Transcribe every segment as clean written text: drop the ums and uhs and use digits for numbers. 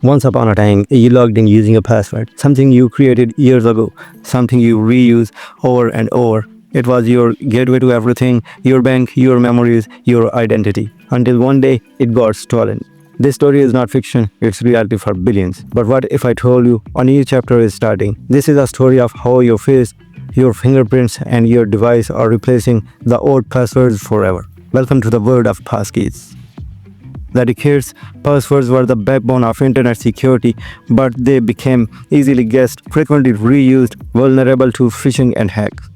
Once upon a time, you logged in using a password, something you created years ago, something you reuse over and over. It was your gateway to everything, your bank, your memories, your identity. Until one day, it got stolen. This story is not fiction, it's reality for billions. But what if I told you a new chapter is starting? This is a story of how your face, your fingerprints, and your device are replacing the old passwords forever. Welcome to the world of Passkeys. The decades, passwords were the backbone of internet security, but they became easily guessed, frequently reused, vulnerable to phishing and hacks.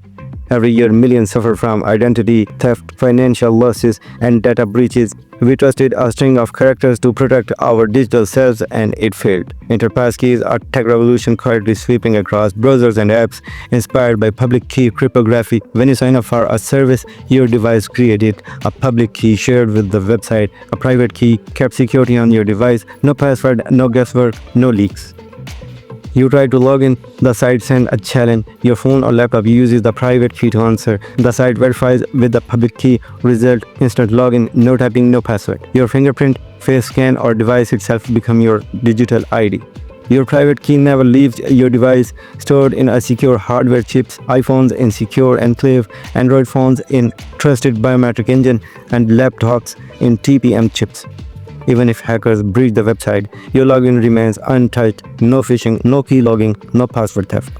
Every year, millions suffer from identity theft, financial losses, and data breaches. We trusted a string of characters to protect our digital selves, and it failed. Enter Passkeys, a tech revolution quietly sweeping across browsers and apps, inspired by public key cryptography. When you sign up for a service, your device created a public key shared with the website, a private key kept securely on your device. No password, no guesswork, no leaks. You try to log in, the site sends a challenge. Your phone or laptop uses the private key to answer. The site verifies with the public key. Result: instant login, no typing, no password. Your fingerprint, face scan, or device itself become your digital ID. Your private key never leaves your device, stored in a secure hardware chips, iPhones in secure enclave, Android phones in trusted biometric engine, and laptops in TPM chips. Even if hackers breach the website, your login remains untouched. No phishing, no key logging, no password theft.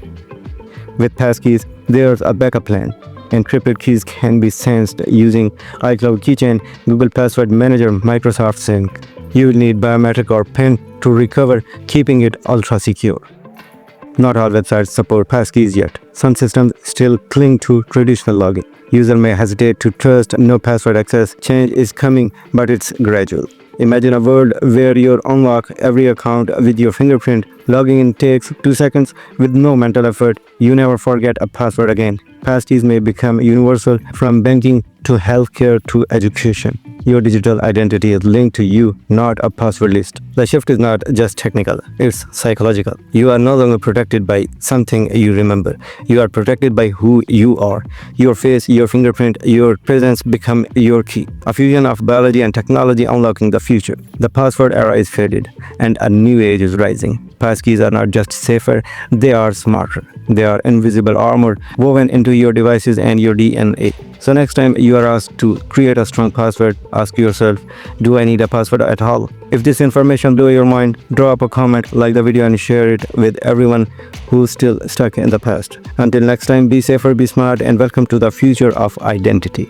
With Passkeys, there's a backup plan. Encrypted keys can be sensed using iCloud Keychain, Google Password Manager, Microsoft Sync. You will need biometric or PIN to recover, keeping it ultra secure. Not all websites support Passkeys yet. Some systems still cling to traditional login. User may hesitate to trust no password access. Change is coming, but it's gradual. Imagine a world where you unlock every account with your fingerprint. Logging in takes 2 seconds with no mental effort. You never forget a password again. Passkeys may become universal, from banking to healthcare to education. Your digital identity is linked to you, not a password list. The shift is not just technical, it's psychological. You are no longer protected by something you remember. You are protected by who you are. Your face, your fingerprint, your presence become your key. A fusion of biology and technology unlocking the future. The password era is faded, and a new age is rising. Passkeys are not just safer, they are smarter. They are invisible armor woven into your devices and your DNA. So next time you are asked to create a strong password, ask yourself, do I need a password at all? If this information blew your mind, drop a comment, like the video, and share it with everyone who's still stuck in the past. Until next time, be safer, be smart, and welcome to the future of identity.